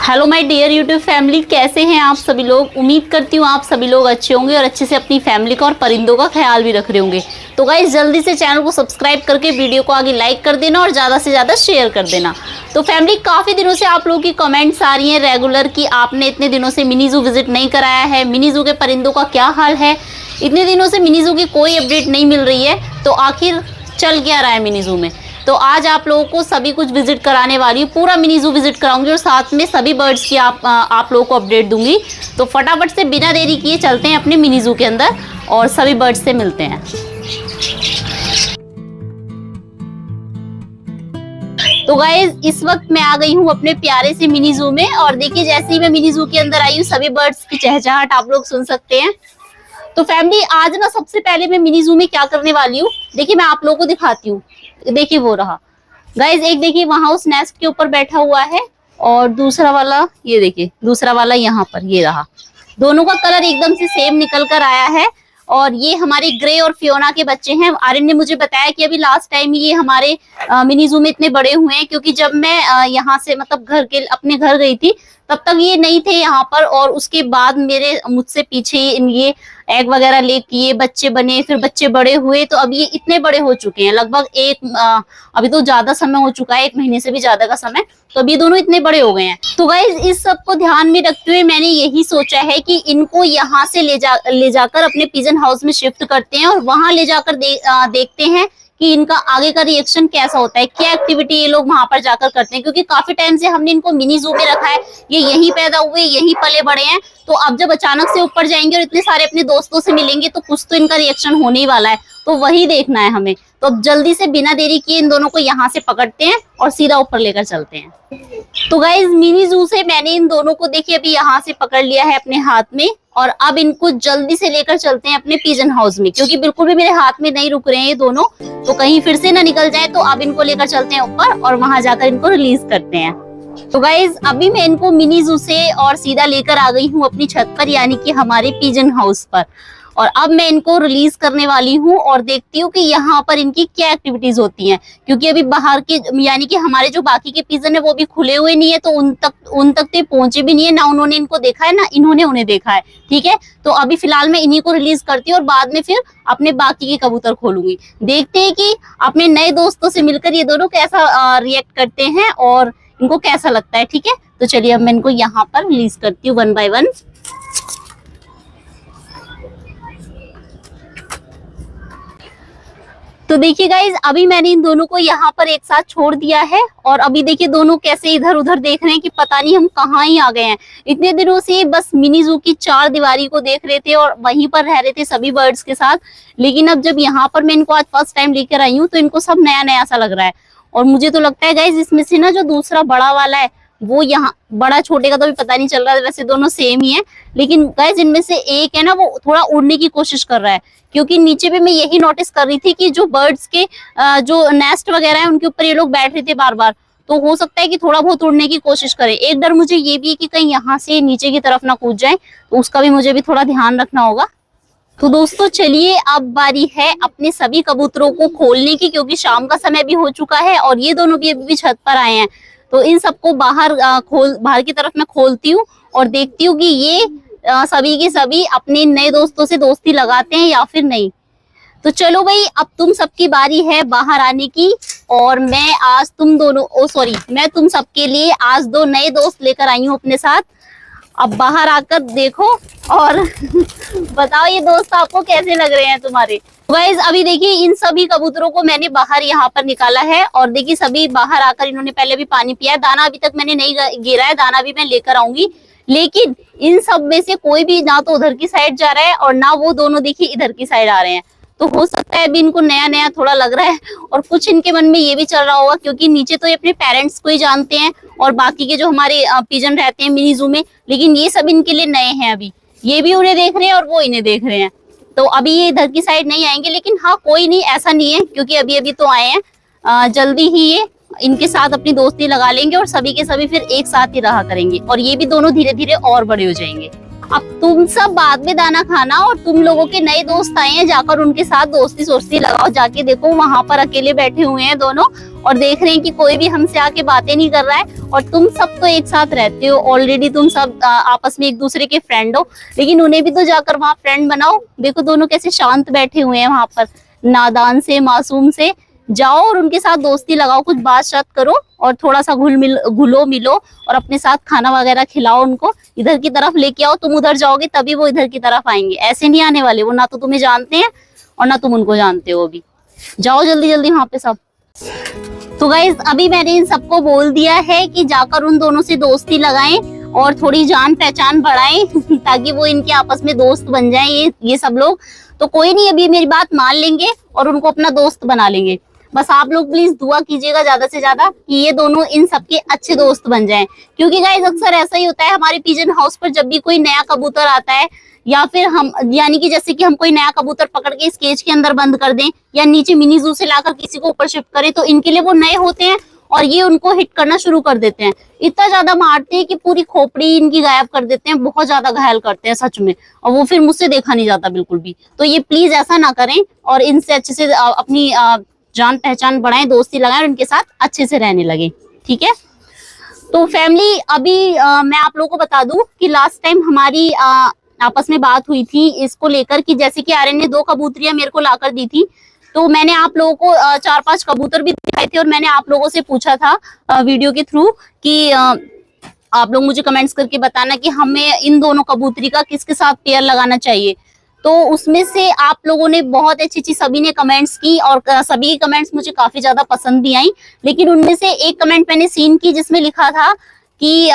Hello my dear YouTube family, कैसे हैं आप सभी लोग। उम्मीद करती हूँ आप सभी लोग अच्छे होंगे और अच्छे से अपनी फैमिली का और परिंदों का ख्याल भी रख रहे होंगे। तो गाइस जल्दी से चैनल को सब्सक्राइब करके वीडियो को आगे लाइक कर देना और ज़्यादा से ज़्यादा शेयर कर देना। तो फैमिली, काफ़ी दिनों से आप लोगों की कमेंट्स आ रही हैं रेगुलर कि आपने इतने दिनों से मिनी जू विजिट नहीं कराया है, मिनी जू के परिंदों का क्या हाल है। इतने दिनों से मिनी जू की कोई अपडेट नहीं मिल रही है, तो आखिर चल क्या रहा है मिनी जू में। तो आज आप लोगों को सभी कुछ विजिट कराने वाली हूँ, पूरा मिनी जू विजिट कराऊंगी और साथ में सभी बर्ड्स की आप लोगों को अपडेट दूंगी। तो फटाफट से बिना देरी किए चलते हैं अपने मिनी जू के अंदर और सभी बर्ड्स से मिलते हैं। तो गाइज इस वक्त मैं आ गई हूँ अपने प्यारे से मिनी जू में और देखिए जैसे ही मैं मिनी जू के अंदर आई हूँ सभी बर्ड्स की चहचहाट आप लोग सुन सकते हैं। तो फैमिली, आज ना सबसे पहले मैं मिनी जू में क्या करने वाली हूँ, देखिए मैं आप लोगों को दिखाती हूँ। देखिए वो रहा गाइज, एक देखिए वहां उस नेस्ट के ऊपर बैठा हुआ है और दूसरा वाला ये देखिए, दूसरा वाला यहाँ पर ये रहा। दोनों का कलर एकदम से सेम निकल कर आया है और ये हमारे ग्रे और फियोना के बच्चे हैं। आर्यन ने मुझे बताया कि अभी लास्ट टाइम ये हमारे मिनी जू में इतने बड़े हुए हैं, क्योंकि जब मैं यहाँ से मतलब अपने घर गई थी तब तक ये नहीं थे यहाँ पर, और उसके बाद मुझसे पीछे ये एग वगैरह लेके ये बच्चे बने, फिर बच्चे बड़े हुए, तो अब ये इतने बड़े हो चुके हैं लगभग अभी तो ज्यादा समय हो चुका है, 1 महीने से भी ज्यादा का समय, तो अभी दोनों इतने बड़े हो गए हैं। तो गाइज इस सब को ध्यान में रखते हुए मैंने यही सोचा है कि इनको यहाँ से ले जाकर अपने पिजन हाउस में शिफ्ट करते हैं और वहां ले जाकर देखते हैं कि इनका आगे का रिएक्शन कैसा होता है, क्या एक्टिविटी ये लोग वहां पर जाकर करते हैं। क्योंकि काफी टाइम से हमने इनको मिनी जू में रखा है, ये यहीं पैदा हुए यहीं पले बड़े हैं, तो अब जब अचानक से ऊपर जाएंगे और इतने सारे अपने दोस्तों से मिलेंगे तो कुछ तो इनका रिएक्शन होने ही वाला है, तो वही देखना है हमें। तो अब जल्दी से बिना देरी किए इन दोनों को यहाँ से पकड़ते हैं और सीधा ऊपर लेकर चलते हैं। तो गाइज मिनी जू से मैंने इन दोनों को देखिए अभी यहाँ से पकड़ लिया है अपने हाथ में और अब इनको जल्दी से लेकर चलते हैं अपने पिजन हाउस में, क्योंकि बिल्कुल भी मेरे हाथ में नहीं रुक रहे हैं ये दोनों, तो कहीं फिर से ना निकल जाए। तो अब इनको लेकर चलते हैं ऊपर और वहां जाकर इनको रिलीज करते हैं। तो गाइज अभी मैं इनको मिनी जू से और सीधा लेकर आ गई हूँ अपनी छत पर, यानी कि हमारे पिजन हाउस पर, और अब मैं इनको रिलीज करने वाली हूँ और देखती हूँ कि यहाँ पर इनकी क्या एक्टिविटीज होती हैं। क्योंकि अभी बाहर के यानी कि हमारे जो बाकी के पिजन है वो भी खुले हुए नहीं है, तो उन तक तो पहुंचे भी नहीं है, ना उन्होंने इनको देखा है ना इन्होंने उन्हें देखा है। ठीक है, तो अभी फिलहाल मैं इन्हीं को रिलीज करती हूँ और बाद में फिर अपने बाकी के कबूतर खोलूंगी। देखते हैं कि अपने नए दोस्तों से मिलकर ये दोनों कैसा रिएक्ट करते हैं और इनको कैसा लगता है। ठीक है, तो चलिए अब मैं इनको यहाँ पर रिलीज करती हूँ 1 बाय 1। तो देखिए गाइज अभी मैंने इन दोनों को यहाँ पर एक साथ छोड़ दिया है और अभी देखिए दोनों कैसे इधर उधर देख रहे हैं कि पता नहीं हम कहाँ ही आ गए हैं। इतने दिनों से बस मिनी जू की 4 दीवारी को देख रहे थे और वहीं पर रह रहे थे सभी बर्ड्स के साथ, लेकिन अब जब यहाँ पर मैं इनको आज फर्स्ट टाइम लेकर आई हूँ तो इनको सब नया नया सा लग रहा है। और मुझे तो लगता है गाइज इसमें से ना जो दूसरा बड़ा वाला है वो यहाँ, बड़ा छोटे का तो भी पता नहीं चल रहा है, वैसे दोनों सेम ही है, लेकिन गाइज इनमें से एक है ना वो थोड़ा उड़ने की कोशिश कर रहा है। क्योंकि नीचे भी मैं यही नोटिस कर रही थी कि जो बर्ड्स के जो नेस्ट वगैरह है उनके ऊपर ये लोग बैठ रहे थे बार बार, तो हो सकता है कि थोड़ा बहुत उड़ने की कोशिश करें। एक डर मुझे ये भी है कि कहीं यहाँ से नीचे की तरफ ना कूद जाए, तो उसका भी मुझे भी थोड़ा ध्यान रखना होगा। तो दोस्तों चलिए अब बारी है अपने सभी कबूतरों को खोलने की, क्योंकि शाम का समय भी हो चुका है और ये दोनों भी अभी भी छत पर आए हैं। तो इन सबको बाहर की तरफ मैं खोलती हूँ और देखती हूँ कि ये सभी के सभी अपने नए दोस्तों से दोस्ती लगाते हैं या फिर नहीं। तो चलो भाई, अब तुम सबकी बारी है बाहर आने की और मैं आज मैं तुम सबके लिए आज 2 नए दोस्त लेकर आई हूँ अपने साथ। अब बाहर आकर देखो और बताओ ये दोस्त आपको कैसे लग रहे हैं तुम्हारे। गाइस अभी देखिए इन सभी कबूतरों को मैंने बाहर यहाँ पर निकाला है और देखिए सभी बाहर आकर इन्होंने पहले भी पानी पिया है। दाना अभी तक मैंने नहीं गिरा है, दाना भी मैं लेकर आऊंगी, लेकिन इन सब में से कोई भी ना तो उधर की साइड जा रहा है और ना वो दोनों देखिए इधर की साइड आ रहे हैं। तो हो सकता है अभी इनको नया नया थोड़ा लग रहा है और कुछ इनके मन में ये भी चल रहा होगा, क्योंकि नीचे तो ये अपने पेरेंट्स को ही जानते हैं और बाकी के जो हमारे पिजन रहते हैं मिनी जू में, लेकिन ये सब इनके लिए नए हैं। अभी ये भी उन्हें देख रहे हैं और वो इन्हें देख रहे हैं, तो अभी ये इधर की साइड नहीं आएंगे। लेकिन हाँ कोई नहीं, ऐसा नहीं है, क्योंकि अभी अभी तो आए हैं, जल्दी ही ये इनके साथ अपनी दोस्ती लगा लेंगे और सभी के सभी फिर एक साथ ही रहा करेंगे और ये भी दोनों धीरे धीरे और बड़े हो जाएंगे। अब तुम सब बाद में दाना खाना और तुम लोगों के नए दोस्त आए हैं, जाकर उनके साथ दोस्ती सोस्ती लगाओ। जाके देखो वहां पर अकेले बैठे हुए हैं दोनों और देख रहे हैं कि कोई भी हमसे आके बातें नहीं कर रहा है। और तुम सब तो एक साथ रहते हो ऑलरेडी, तुम सब आपस में एक दूसरे के फ्रेंड हो, लेकिन उन्हें भी तो जाकर वहां फ्रेंड बनाओ। देखो दोनों कैसे शांत बैठे हुए हैं वहां पर, नादान से मासूम से। जाओ और उनके साथ दोस्ती लगाओ, कुछ बात शात करो और थोड़ा सा घुलो मिलो और अपने साथ खाना वगैरह खिलाओ उनको। इधर की तरफ लेके आओ, तुम उधर जाओगे तभी वो इधर की तरफ आएंगे, ऐसे नहीं आने वाले। वो ना तो तुम्हें जानते हैं और ना तुम उनको जानते हो। अभी जाओ जल्दी जल्दी वहां पे सब। तो गाइस अभी मैंने इन सबको बोल दिया है कि जाकर उन दोनों से दोस्ती लगाएं और थोड़ी जान पहचान बढ़ाएं ताकि वो इनके आपस में दोस्त बन जाएं ये सब लोग। तो कोई नहीं, अभी मेरी बात मान लेंगे और उनको अपना दोस्त बना लेंगे। बस आप लोग प्लीज दुआ कीजिएगा ज्यादा से ज्यादा कि ये दोनों इन सबके अच्छे दोस्त बन जाएं। क्योंकि गाइस अक्सर ऐसा ही होता है हमारे पिजन हाउस पर, जब भी कोई नया कबूतर आता है या फिर हम यानी कि जैसे कि हम कोई नया कबूतर पकड़ के इस केज के अंदर बंद कर दें या नीचे मिनी जू से लाकर किसी को ऊपर शिफ्ट करें, तो इनके लिए वो नए होते हैं और ये उनको हिट करना शुरू कर देते हैं। इतना ज्यादा मारते हैं कि पूरी खोपड़ी इनकी गायब कर देते हैं, बहुत ज्यादा घायल करते हैं सच में, और वो फिर मुझसे देखा नहीं जाता बिल्कुल भी। तो ये प्लीज ऐसा ना करें और इनसे अच्छे से अपनी जान पहचान बढ़ाएं, दोस्ती लगाएं और इनके साथ अच्छे से रहने लगे, ठीक है। तो फैमिली अभी मैं आप लोगों को बता दूं कि लास्ट टाइम हमारी आपस में बात हुई थी इसको लेकर कि जैसे कि आर्यन ने 2 कबूतरियां मेरे को लाकर दी थी, तो मैंने आप लोगों को 4-5 कबूतर भी दिखाए थे और मैंने आप लोगों से पूछा था वीडियो के थ्रू कि आप लोग मुझे कमेंट्स करके बताना कि हमें इन दोनों कबूतरी का किसके साथ पेयर लगाना चाहिए। तो उसमें से आप लोगों ने बहुत अच्छी सभी ने कमेंट्स की और सभी की कमेंट्स मुझे काफी ज्यादा पसंद भी आई। लेकिन उनमें से एक कमेंट मैंने सीन की जिसमें लिखा था कि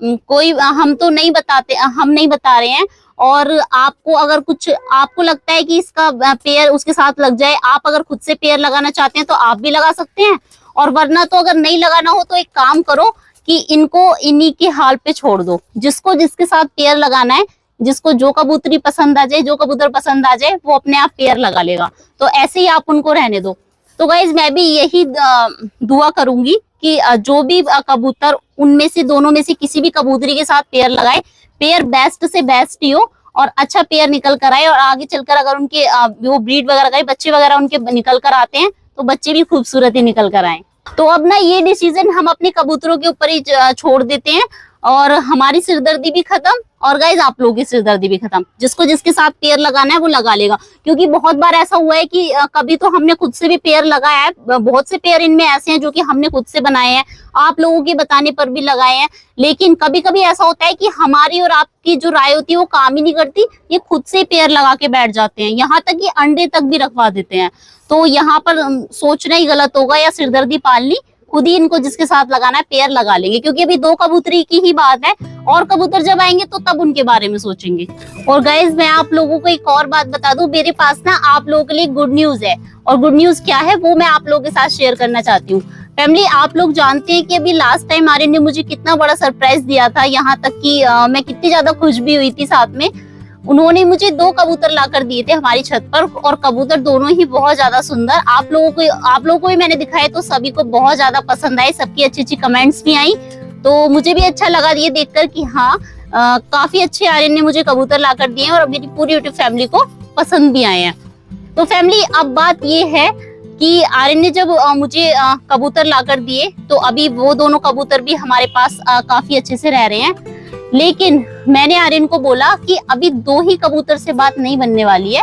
कोई हम तो नहीं बताते, हम नहीं बता रहे हैं, और आपको अगर कुछ आपको लगता है कि इसका पेयर उसके साथ लग जाए, आप अगर खुद से पेयर लगाना चाहते हैं तो आप भी लगा सकते हैं, और वरना तो अगर नहीं लगाना हो तो एक काम करो कि इनको इन्हीं के हाल पे छोड़ दो। जिसको जिसके साथ पेयर लगाना है, जिसको जो कबूतरी पसंद आ जाए, जो कबूतर पसंद आ जाए, वो अपने आप पेयर लगा लेगा। तो ऐसे ही आप उनको रहने दो। तो गाइज मैं भी यही दुआ करूंगी कि जो भी कबूतर उनमें से दोनों में से किसी भी कबूतरी के साथ पेयर लगाए, पेयर बेस्ट से बेस्ट ही हो और अच्छा पेयर निकल कर आए, और आगे चलकर अगर उनके वो ब्रीड वगैरह का बच्चे वगैरह उनके निकल कर आते हैं तो बच्चे भी खूबसूरत ही निकल कर आए। तो अब ना ये डिसीजन हम अपने कबूतरों के ऊपर ही छोड़ देते हैं और हमारी सिरदर्दी भी खत्म और गाइज आप लोगों की सिरदर्दी भी खत्म। जिसको जिसके साथ पेयर लगाना है वो लगा लेगा, क्योंकि बहुत बार ऐसा हुआ है कि कभी तो हमने खुद से भी पेयर लगाया है, बहुत से पेयर इनमें ऐसे हैं जो कि हमने खुद से बनाए हैं, आप लोगों के बताने पर भी लगाए हैं। लेकिन कभी कभी ऐसा होता है कि हमारी और आपकी जो राय होती है वो काम ही नहीं करती, ये खुद से पेयर लगा के बैठ जाते हैं, यहाँ तक कि अंडे तक भी रखवा देते हैं। तो यहाँ पर सोचना ही गलत होगा या सिरदर्दी पालनी, खुद ही इनको जिसके साथ लगाना है पेयर लगा लेंगे, क्योंकि अभी 2 कबूतरी की ही बात है, और कबूतर जब आएंगे तो तब उनके बारे में सोचेंगे। और गाइज मैं आप लोगों को एक और बात बता दूं, मेरे पास ना आप लोगों के लिए गुड न्यूज है, और गुड न्यूज क्या है वो मैं आप लोगों के साथ शेयर करना चाहती हूँ। फैमिली आप लोग जानते हैं कि अभी लास्ट टाइम आर्यन ने मुझे कितना बड़ा सरप्राइज दिया था, यहाँ तक कि मैं कितनी ज्यादा खुश भी हुई थी। साथ में उन्होंने मुझे 2 कबूतर लाकर दिए थे हमारी छत पर, और कबूतर दोनों ही बहुत ज्यादा सुंदर। आप लोगों को भी मैंने दिखाए तो सभी को बहुत ज्यादा पसंद आए, सबकी अच्छी कमेंट्स भी आई। तो मुझे भी अच्छा लगा ये देखकर कि हाँ काफी अच्छे आर्यन ने मुझे कबूतर लाकर दिए और मेरी पूरी यूट्यूब फैमिली को पसंद भी आए हैं। तो फैमिली अब बात ये है कि आर्यन ने जब मुझे कबूतर लाकर दिए तो अभी वो दोनों कबूतर भी हमारे पास काफी अच्छे से रह रहे हैं। लेकिन मैंने आर्यन को बोला कि अभी 2 ही कबूतर से बात नहीं बनने वाली है,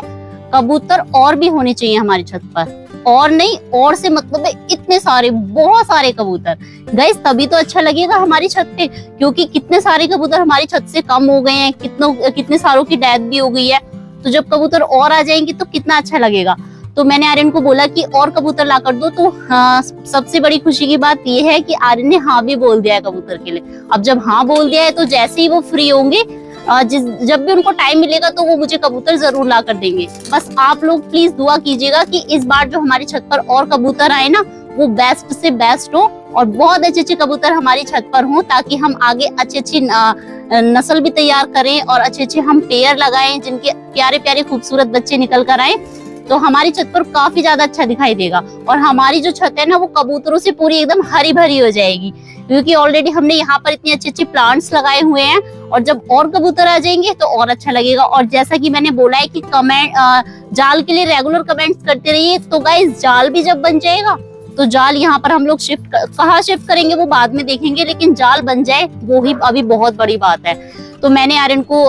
कबूतर और भी होने चाहिए हमारी छत पर, और नहीं और से मतलब है इतने सारे बहुत सारे कबूतर। गाइस तभी तो अच्छा लगेगा हमारी छत पे, क्योंकि कितने सारे कबूतर हमारी छत से कम हो गए हैं, कितने सारों की डेथ भी हो गई है। तो जब कबूतर और आ जाएंगे तो कितना अच्छा लगेगा। तो मैंने आर्यन को बोला कि और कबूतर ला कर दो। तो सबसे बड़ी खुशी की बात यह है कि आर्यन ने हाँ भी बोल दिया है कबूतर के लिए। अब जब हाँ बोल दिया है तो जैसे ही वो फ्री होंगे, जब भी उनको टाइम मिलेगा तो वो मुझे कबूतर जरूर ला कर देंगे। बस आप लोग प्लीज दुआ कीजिएगा कि इस बार जो हमारी छत पर और कबूतर आए ना, वो बेस्ट से बेस्ट हो और बहुत अच्छे कबूतर हमारी छत पर हों, ताकि हम आगे अच्छी नस्ल भी तैयार करें और अच्छे हम पेयर लगाएं जिनके प्यारे प्यारे खूबसूरत बच्चे निकल कर आए। तो हमारी छत पर काफी ज्यादा अच्छा दिखाई देगा। और हमारी जो छत है ना वो कबूतरों से पूरी एकदम हरी भरी हो जाएगी, क्योंकि ऑलरेडी हमने यहाँ पर इतने अच्छे अच्छे प्लांट्स लगाए हुए हैं। और जब और कबूतर आ जाएंगे तो और अच्छा लगेगा। और जैसा कि मैंने बोला है कि जाल के लिए रेगुलर कमेंट्स करते रहिए। तो गाइस जाल भी जब बन जाएगा तो जाल यहाँ पर हम लोग कहाँ शिफ्ट करेंगे वो बाद में देखेंगे, लेकिन जाल बन जाए वो ही अभी बहुत बड़ी बात है। तो मैंने यार इनको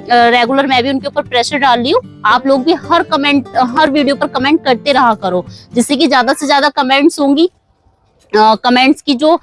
रेगुलर मैं भी उनके ऊपर प्रेशर डाल रही हूँ। आप लोग भी हर वीडियो पर कमेंट करते रहा करो, जिससे कि ज्यादा से ज्यादा कमेंट्स होंगी। कमेंट्स की जो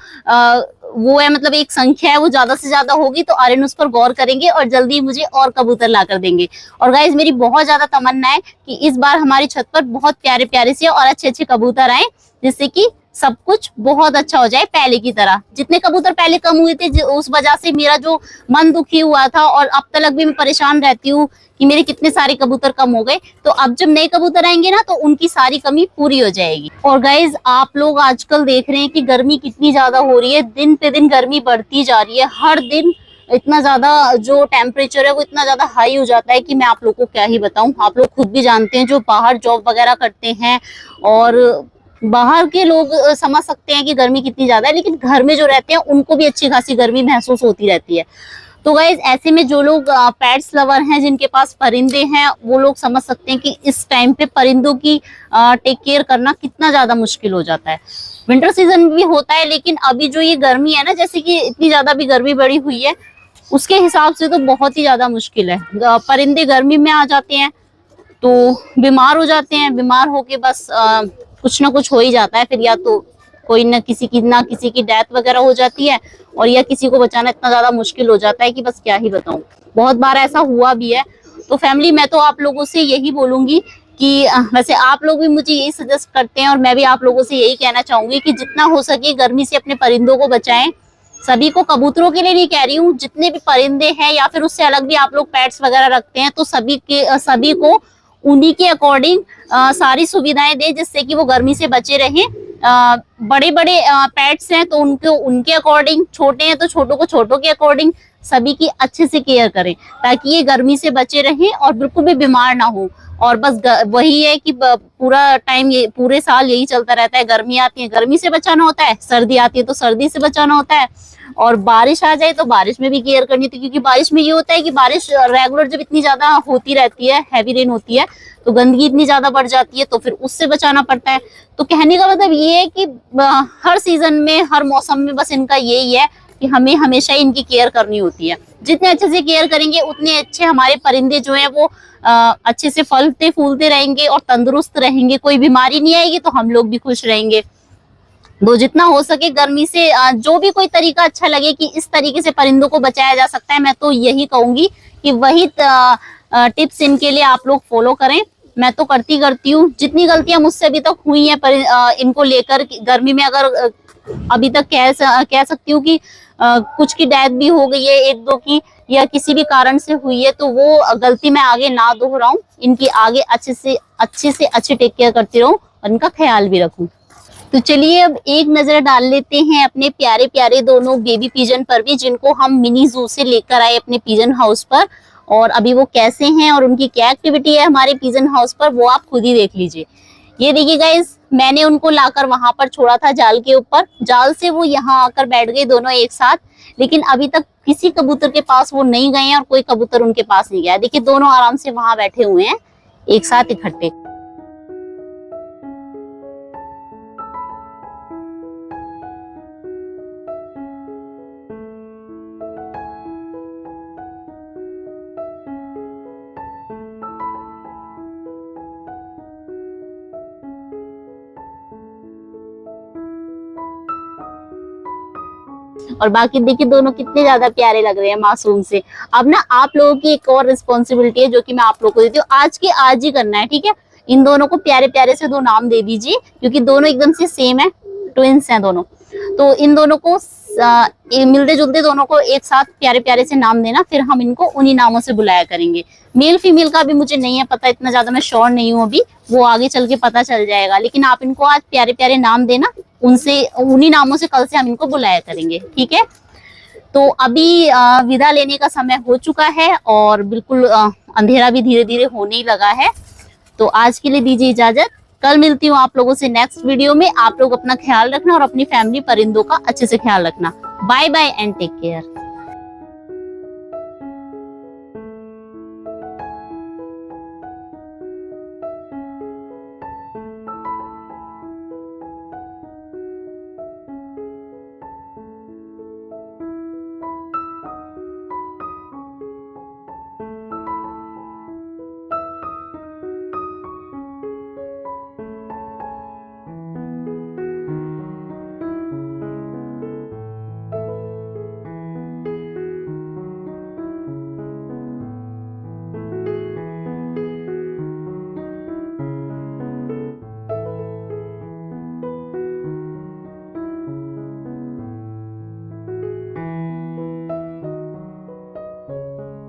वो है मतलब एक संख्या है वो ज्यादा से ज्यादा होगी तो आर्यन उस पर गौर करेंगे और जल्दी मुझे और कबूतर ला कर देंगे। और गाइज मेरी बहुत ज्यादा तमन्ना है कि इस बार हमारी छत पर बहुत प्यारे प्यारे से और अच्छे अच्छे कबूतर आए, जिससे कि सब कुछ बहुत अच्छा हो जाए पहले की तरह। जितने कबूतर पहले कम हुए थे उस वजह से मेरा जो मन दुखी हुआ था, और अब तक भी मैं परेशान रहती हूँ कि मेरे कितने सारे कबूतर कम हो गए। तो अब जब नए कबूतर आएंगे ना तो उनकी सारी कमी पूरी हो जाएगी। और गाइज आप लोग आजकल देख रहे हैं कि गर्मी कितनी ज्यादा हो रही है, दिन पे दिन गर्मी बढ़ती जा रही है। हर दिन इतना ज्यादा जो टेम्परेचर है वो इतना ज्यादा हाई हो जाता है कि मैं आप लोग को क्या ही बताऊं। आप लोग खुद भी जानते हैं जो बाहर जॉब वगैरह करते हैं, और बाहर के लोग समझ सकते हैं कि गर्मी कितनी ज्यादा है, लेकिन घर में जो रहते हैं उनको भी अच्छी खासी गर्मी महसूस होती रहती है। तो गाइज ऐसे में जो लोग पेट्स लवर हैं, जिनके पास परिंदे हैं, वो लोग समझ सकते हैं कि इस टाइम पे परिंदों की टेक केयर करना कितना ज्यादा मुश्किल हो जाता है। विंटर सीजन भी होता है, लेकिन अभी जो ये गर्मी है ना, जैसे कि इतनी ज्यादा भी गर्मी बढ़ी हुई है, उसके हिसाब से तो बहुत ही ज्यादा मुश्किल है। परिंदे गर्मी में आ जाते हैं तो बीमार हो जाते हैं, बीमार होके बस कुछ ना कुछ हो ही जाता है। फिर या तो कोई ना किसी की डेथ वगैरह हो जाती है, और या किसी को बचाना इतना ज्यादा मुश्किल हो जाता है कि बस क्या ही बताऊं। बहुत बार ऐसा हुआ भी है। तो फैमिली मैं तो आप लोगों से यही बोलूंगी कि वैसे आप लोग भी मुझे यही सजेस्ट करते हैं, और मैं भी आप लोगों से यही कहना चाहूंगी कि जितना हो सके गर्मी से अपने परिंदों को बचाएं। सभी को, कबूतरों के लिए नहीं कह रही हूँ, जितने भी परिंदे हैं या फिर उससे अलग भी आप लोग पेट्स वगैरह रखते हैं, तो सभी को उन्हीं के अकॉर्डिंग सारी सुविधाएं दे, जिससे कि वो गर्मी से बचे रहें। बड़े बड़े पेट्स हैं तो उनके अकॉर्डिंग, छोटे हैं तो छोटों को छोटों के अकॉर्डिंग सभी की अच्छे से केयर करें, ताकि ये गर्मी से बचे रहें और बिल्कुल भी बीमार ना हो। और बस वही है कि पूरा टाइम ये पूरे साल यही चलता रहता है। गर्मी आती है गर्मी से बचाना होता है, सर्दी आती है तो सर्दी से बचाना होता है, और बारिश आ जाए तो बारिश में भी केयर करनी थी। क्योंकि बारिश में ये होता है कि बारिश रेगुलर जब इतनी ज्यादा होती रहती है, हैवी रेन होती है, तो गंदगी इतनी ज्यादा बढ़ जाती है, तो फिर उससे बचाना पड़ता है। तो कहने का मतलब ये है कि हर सीजन में, हर मौसम में बस इनका यही है कि हमें हमेशा इनकी केयर करनी होती है। जितने अच्छे से केयर करेंगे उतने अच्छे हमारे परिंदे जो है वो अच्छे से फलते फूलते रहेंगे और तंदुरुस्त रहेंगे। कोई बीमारी नहीं आएगी तो हम लोग भी खुश रहेंगे। तो जितना हो सके गर्मी से जो भी कोई तरीका अच्छा लगे कि इस तरीके से परिंदों को बचाया जा सकता है, मैं तो यही कहूंगी कि वही टिप्स इनके लिए आप लोग फॉलो करें। मैं तो करती हूँ। जितनी गलतियां मुझसे अभी तक हुई हैं इनको लेकर, गर्मी में अगर अभी तक कह सकती हूँ कि कुछ की डेथ भी हो गई है, एक दो की, या किसी भी कारण से हुई है, तो वो गलती मैं आगे ना दोहराऊं। इनकी आगे अच्छे से अच्छी टेक केयर करती रहूं और इनका ख्याल भी रखूं। तो चलिए अब एक नजर डाल लेते हैं अपने प्यारे प्यारे दोनों बेबी पिजन पर भी, जिनको हम मिनी जू से लेकर आए अपने पिजन हाउस पर। और अभी वो कैसे हैं और उनकी क्या एक्टिविटी है हमारे पिजन हाउस पर, वो आप खुद ही देख लीजिए। ये देखिए गाइस, मैंने उनको लाकर वहां पर छोड़ा था जाल के ऊपर, जाल से वो यहाँ आकर बैठ गए दोनों एक साथ। लेकिन अभी तक किसी कबूतर के पास वो नहीं गए हैं और कोई कबूतर उनके पास नहीं गया। देखिए दोनों आराम से वहां बैठे हुए हैं एक साथ इकट्ठे। और बाकी देखिए दोनों कितने ज्यादा प्यारे लग रहे हैं मासूम से। अब ना आप लोगों की एक और रिस्पॉन्सिबिलिटी है जो कि मैं आप लोगों को देती हूँ, आज के आज ही करना है, ठीक है। इन दोनों को प्यारे प्यारे से दो नाम दे दीजिए, क्योंकि दोनों एकदम से सेम है, ट्विंस हैं दोनों। तो इन दोनों को मिलते जुलते दोनों को एक साथ प्यारे प्यारे से नाम देना, फिर हम इनको उन्हीं नामों से बुलाया करेंगे। मेल फीमेल का भी मुझे नहीं है पता, इतना ज्यादा मैं श्योर नहीं हूँ अभी, वो आगे चल के पता चल जाएगा। लेकिन आप इनको आज प्यारे प्यारे नाम देना, उनसे उन्हीं नामों से कल से हम इनको बुलाया करेंगे, ठीक है। तो अभी विदा लेने का समय हो चुका है और बिल्कुल अंधेरा भी धीरे धीरे होने ही लगा है। तो आज के लिए दीजिए इजाजत, कल मिलती हूँ आप लोगों से नेक्स्ट वीडियो में। आप लोग अपना ख्याल रखना और अपनी फैमिली परिंदों का अच्छे से ख्याल रखना। Bye bye and take care.